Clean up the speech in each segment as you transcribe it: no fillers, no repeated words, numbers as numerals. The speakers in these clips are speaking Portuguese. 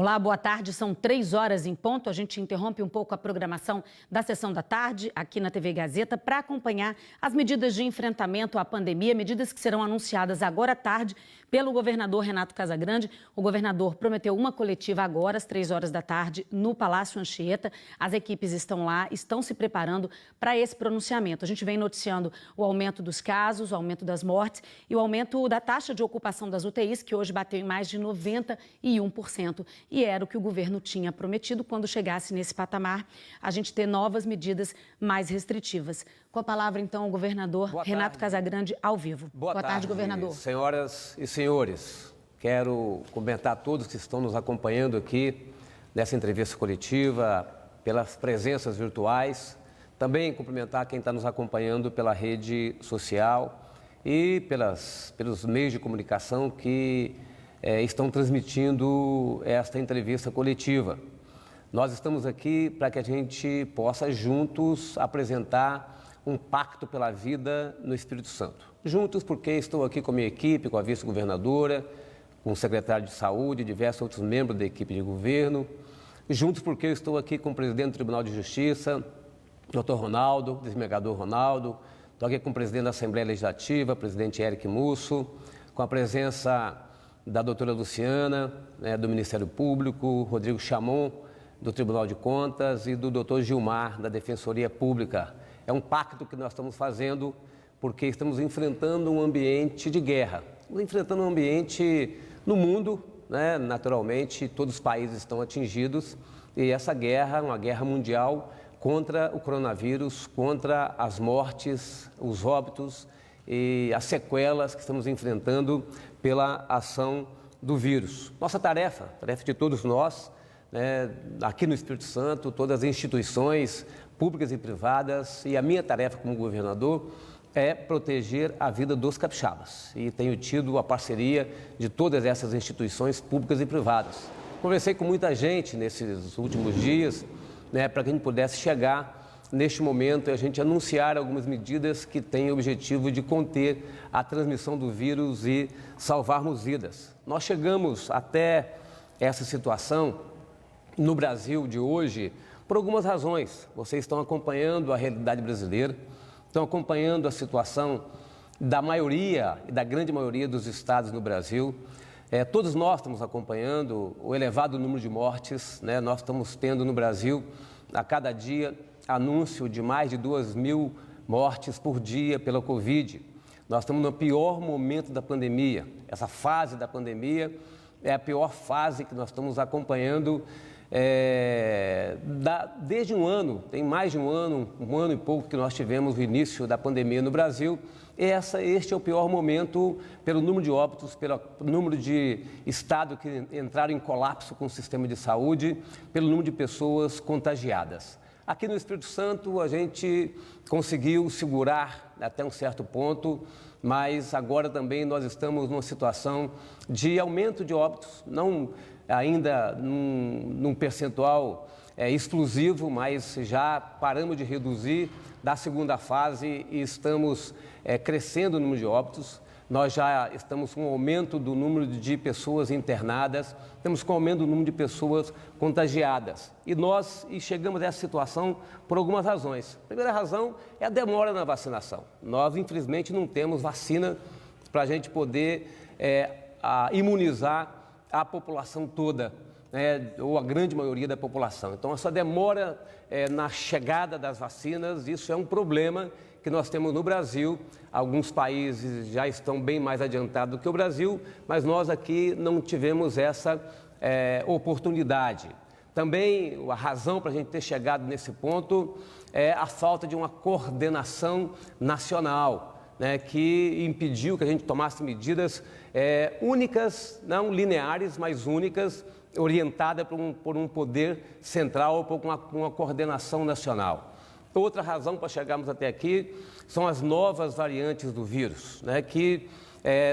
Olá, boa tarde. São 3h em ponto. A gente interrompe um pouco a programação da sessão da tarde aqui na TV Gazeta para acompanhar as medidas de enfrentamento à pandemia, medidas que serão anunciadas agora à tarde pelo governador Renato Casagrande. O governador prometeu uma coletiva agora às 3h da tarde no Palácio Anchieta. As equipes estão lá, estão se preparando para esse pronunciamento. A gente vem noticiando o aumento dos casos, o aumento das mortes e o aumento da taxa de ocupação das UTIs, que hoje bateu em mais de 91%. E era o que o governo tinha prometido quando chegasse nesse patamar, a gente ter novas medidas mais restritivas. Com a palavra, então, o governador Renato Casagrande, ao vivo. Boa tarde, governador. Senhoras e senhores. Quero cumprimentar todos que estão nos acompanhando aqui nessa entrevista coletiva, pelas presenças virtuais. Também cumprimentar quem está nos acompanhando pela rede social e pelos meios de comunicação que estão transmitindo esta entrevista coletiva. Nós estamos aqui para que a gente possa juntos apresentar um pacto pela vida no Espírito Santo. Juntos porque estou aqui com a minha equipe, com a vice-governadora, com o secretário de Saúde, diversos outros membros da equipe de governo. Juntos porque eu estou aqui com o presidente do Tribunal de Justiça, Dr. Ronaldo, desembargador Ronaldo. Estou aqui com o presidente da Assembleia Legislativa, presidente Eric Musso, com a presença da doutora Luciana, do Ministério Público, Rodrigo Chamon, do Tribunal de Contas e do doutor Gilmar, da Defensoria Pública. É um pacto que nós estamos fazendo porque estamos enfrentando um ambiente de guerra. Estamos enfrentando um ambiente no mundo, naturalmente, todos os países estão atingidos e essa guerra é uma guerra mundial contra o coronavírus, contra as mortes, os óbitos e as sequelas que estamos enfrentando pela ação do vírus. Nossa tarefa de todos nós, aqui no Espírito Santo, todas as instituições públicas e privadas, e a minha tarefa como governador é proteger a vida dos capixabas. E tenho tido a parceria de todas essas instituições públicas e privadas. Conversei com muita gente nesses últimos dias, para que a gente pudesse chegar neste momento, a gente anunciar algumas medidas que têm o objetivo de conter a transmissão do vírus e salvarmos vidas. Nós chegamos até essa situação no Brasil de hoje por algumas razões. Vocês estão acompanhando a realidade brasileira, estão acompanhando a situação da maioria e da grande maioria dos estados no Brasil. Todos nós estamos acompanhando o elevado número de mortes, Nós estamos tendo no Brasil, a cada dia, anúncio de mais de 2.000 mortes por dia pela Covid. Nós estamos no pior momento da pandemia. Essa fase da pandemia é a pior fase que nós estamos acompanhando desde um ano. Tem mais de um ano e pouco que nós tivemos o início da pandemia no Brasil. Este é o pior momento pelo número de óbitos, pelo número de estados que entraram em colapso com o sistema de saúde, pelo número de pessoas contagiadas. Aqui no Espírito Santo a gente conseguiu segurar até um certo ponto, mas agora também nós estamos numa situação de aumento de óbitos, não ainda num percentual explosivo, mas já paramos de reduzir da segunda fase e estamos crescendo o número de óbitos. Nós já estamos com um aumento do número de pessoas internadas, estamos com um aumento do número de pessoas contagiadas. E chegamos a essa situação por algumas razões. A primeira razão é a demora na vacinação. Nós, infelizmente, não temos vacina para a gente poder imunizar a população toda, ou a grande maioria da população. Então, essa demora na chegada das vacinas, isso é um problema que nós temos no Brasil. Alguns países já estão bem mais adiantados do que o Brasil, mas nós aqui não tivemos essa oportunidade. Também a razão para a gente ter chegado nesse ponto é a falta de uma coordenação nacional, que impediu que a gente tomasse medidas únicas, não lineares, mas únicas, orientada por um poder central ou por uma coordenação nacional. Outra razão para chegarmos até aqui são as novas variantes do vírus, que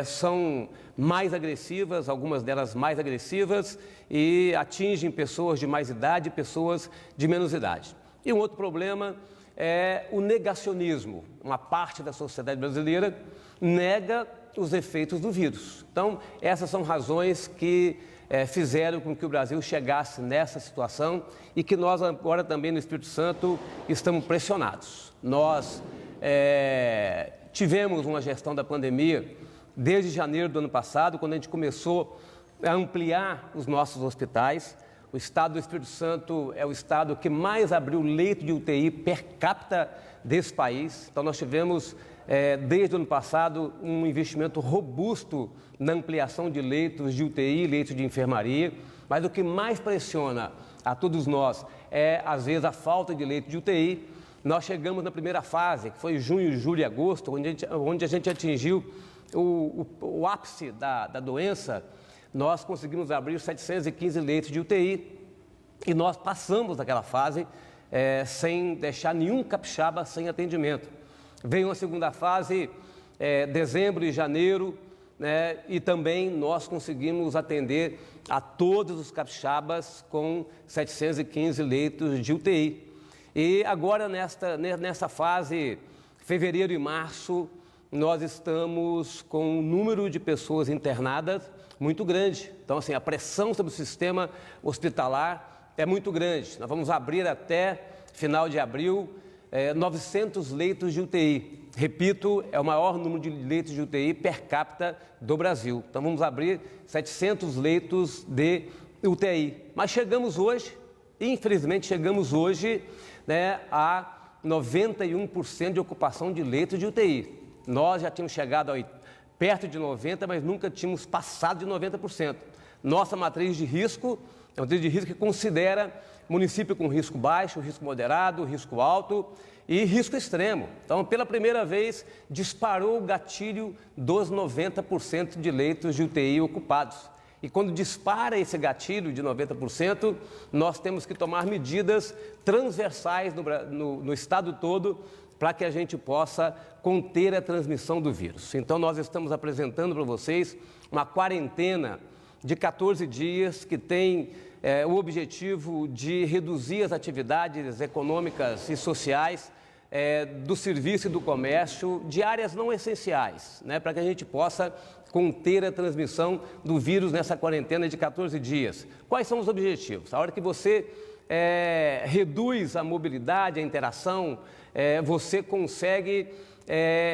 são mais agressivas, algumas delas mais agressivas, e atingem pessoas de mais idade e pessoas de menos idade. E um outro problema é o negacionismo. Uma parte da sociedade brasileira nega os efeitos do vírus. Então, essas são razões que fizeram com que o Brasil chegasse nessa situação e que nós agora também no Espírito Santo estamos pressionados. Nós tivemos uma gestão da pandemia desde janeiro do ano passado, quando a gente começou a ampliar os nossos hospitais. O estado do Espírito Santo é o estado que mais abriu leito de UTI per capita desse país. Então nós tivemos, desde o ano passado, um investimento robusto na ampliação de leitos de UTI, leitos de enfermaria. Mas o que mais pressiona a todos nós é, às vezes, a falta de leito de UTI. Nós chegamos na primeira fase, que foi junho, julho e agosto, onde a gente atingiu o ápice da doença. Nós conseguimos abrir 715 leitos de UTI e nós passamos daquela fase sem deixar nenhum capixaba sem atendimento. Veio uma segunda fase, dezembro e janeiro, né, e também nós conseguimos atender a todos os capixabas com 715 leitos de UTI. E agora, nessa fase, fevereiro e março, nós estamos com um número de pessoas internadas muito grande. Então, assim, a pressão sobre o sistema hospitalar é muito grande. Nós vamos abrir até final de abril 900 leitos de UTI. Repito, é o maior número de leitos de UTI per capita do Brasil. Então, vamos abrir 700 leitos de UTI. Mas chegamos hoje, infelizmente, né, a 91% de ocupação de leitos de UTI. Nós já tínhamos chegado perto de 90%, mas nunca tínhamos passado de 90%. Nossa matriz de risco é uma matriz de risco que considera município com risco baixo, risco moderado, risco alto e risco extremo. Então, pela primeira vez, disparou o gatilho dos 90% de leitos de UTI ocupados. E quando dispara esse gatilho de 90%, nós temos que tomar medidas transversais no estado todo para que a gente possa conter a transmissão do vírus. Então, nós estamos apresentando para vocês uma quarentena de 14 dias que tem o objetivo de reduzir as atividades econômicas e sociais do serviço e do comércio de áreas não essenciais, né, para que a gente possa conter a transmissão do vírus nessa quarentena de 14 dias. Quais são os objetivos? A hora que você reduz a mobilidade, a interação, você consegue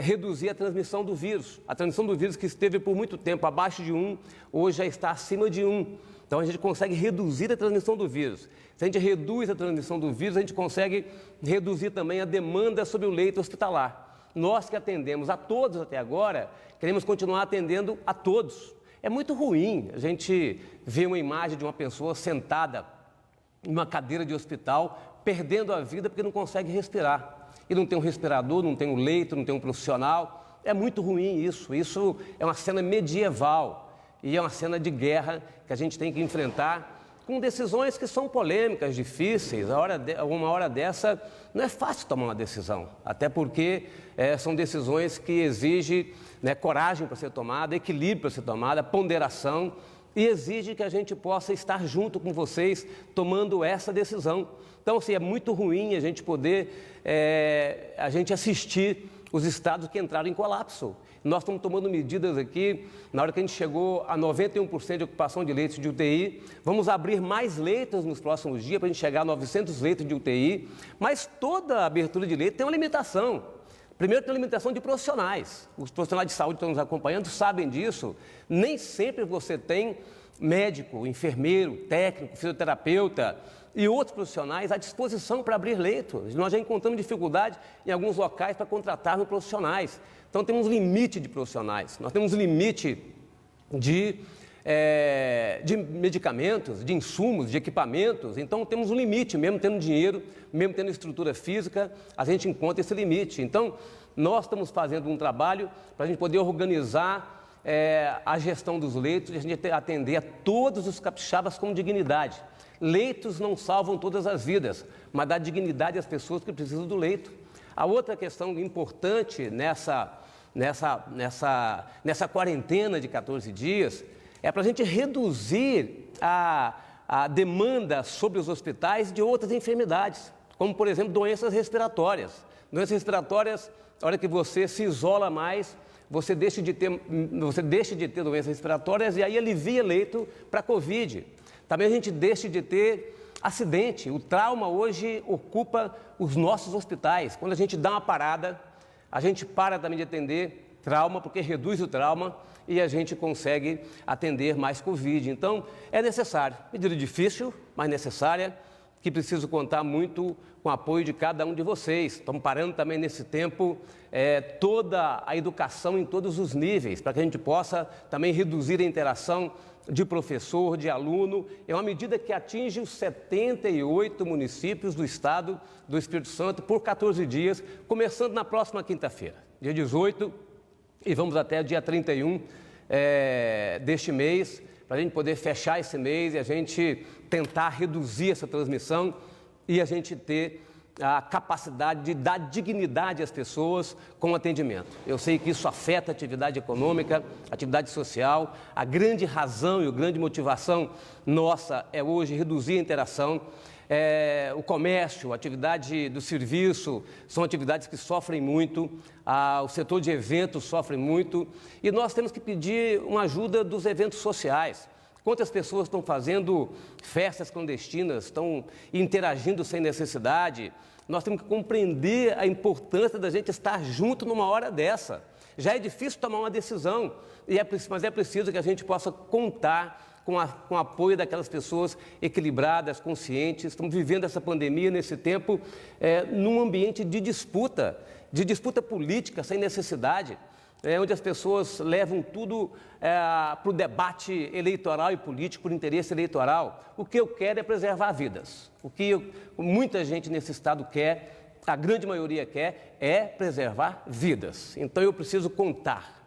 reduzir a transmissão do vírus. A transmissão do vírus que esteve por muito tempo abaixo de 1, hoje já está acima de 1. Então a gente consegue reduzir a transmissão do vírus. Se a gente reduz a transmissão do vírus, a gente consegue reduzir também a demanda sobre o leito hospitalar. Nós que atendemos a todos até agora, queremos continuar atendendo a todos. É muito ruim a gente ver uma imagem de uma pessoa sentada em uma cadeira de hospital, perdendo a vida porque não consegue respirar. E não tem um respirador, não tem um leito, não tem um profissional. É muito ruim isso. Isso é uma cena medieval e é uma cena de guerra que a gente tem que enfrentar com decisões que são polêmicas, difíceis. Uma hora dessa não é fácil tomar uma decisão, até porque são decisões que exigem, né, coragem para ser tomada, equilíbrio para ser tomada, ponderação, e exige que a gente possa estar junto com vocês tomando essa decisão. Então, assim, é muito ruim a gente poder assistir os estados que entraram em colapso. Nós estamos tomando medidas aqui, na hora que a gente chegou a 91% de ocupação de leitos de UTI, vamos abrir mais leitos nos próximos dias para a gente chegar a 900 leitos de UTI, mas toda abertura de leito tem uma limitação. Primeiro, tem uma limitação de profissionais. Os profissionais de saúde que estão nos acompanhando sabem disso. Nem sempre você tem médico, enfermeiro, técnico, fisioterapeuta e outros profissionais à disposição para abrir leitos. Nós já encontramos dificuldade em alguns locais para contratarmos profissionais. Então, temos limite de profissionais, nós temos limite de medicamentos, de insumos, de equipamentos. Então, temos um limite, mesmo tendo dinheiro, mesmo tendo estrutura física, a gente encontra esse limite. Então, nós estamos fazendo um trabalho para a gente poder organizar a gestão dos leitos e a gente atender a todos os capixabas com dignidade. Leitos não salvam todas as vidas, mas dá dignidade às pessoas que precisam do leito. A outra questão importante nessa quarentena de 14 dias é para a gente reduzir a demanda sobre os hospitais de outras enfermidades, como, por exemplo, doenças respiratórias. Doenças respiratórias a hora que você se isola mais, você deixa de ter doenças respiratórias e aí alivia leito para a Covid. Também a gente deixa de ter acidente. O trauma hoje ocupa os nossos hospitais. Quando a gente dá uma parada, a gente para também de atender trauma, porque reduz o trauma e a gente consegue atender mais Covid. Então, é necessário. Medida difícil, mas necessária, que preciso contar muito com o apoio de cada um de vocês. Estamos parando também nesse tempo toda a educação em todos os níveis, para que a gente possa também reduzir a interação de professor, de aluno. É uma medida que atinge os 78 municípios do estado do Espírito Santo por 14 dias, começando na próxima quinta-feira, dia 18, e vamos até o dia 31 deste mês, para a gente poder fechar esse mês e a gente tentar reduzir essa transmissão e a gente ter a capacidade de dar dignidade às pessoas com atendimento. Eu sei que isso afeta a atividade econômica, a atividade social. A grande razão e a grande motivação nossa é hoje reduzir a interação. O comércio, a atividade do serviço, são atividades que sofrem muito, o setor de eventos sofre muito e nós temos que pedir uma ajuda dos eventos sociais. Quantas pessoas estão fazendo festas clandestinas, estão interagindo sem necessidade? Nós temos que compreender a importância da gente estar junto numa hora dessa. Já é difícil tomar uma decisão, mas é preciso que a gente possa contar com o apoio daquelas pessoas equilibradas, conscientes. Estamos vivendo essa pandemia nesse tempo num ambiente de disputa política sem necessidade. Onde as pessoas levam tudo para o debate eleitoral e político por interesse eleitoral. O que eu quero é preservar vidas. O que muita gente nesse estado quer, a grande maioria quer, é preservar vidas. Então eu preciso contar,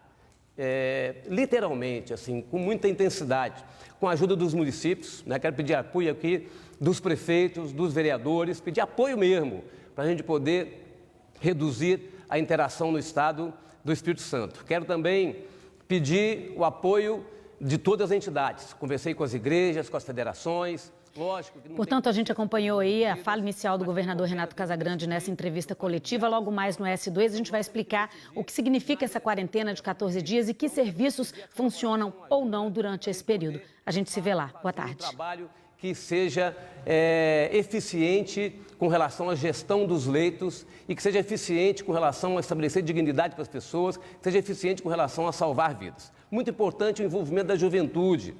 literalmente, assim, com muita intensidade, com a ajuda dos municípios, né? Quero pedir apoio aqui dos prefeitos, dos vereadores, pedir apoio mesmo, para a gente poder reduzir a interação no estado do Espírito Santo. Quero também pedir o apoio de todas as entidades. Conversei com as igrejas, com as federações. Lógico que não Portanto, a gente acompanhou aí a fala inicial do governador Renato Casagrande nessa entrevista coletiva. Logo mais no S2, a gente vai explicar o que significa essa quarentena de 14 dias e que serviços funcionam ou não durante esse período. A gente se vê lá. Boa tarde. Trabalho que seja eficiente com relação à gestão dos leitos e que seja eficiente com relação a estabelecer dignidade para as pessoas, que seja eficiente com relação a salvar vidas. Muito importante o envolvimento da juventude.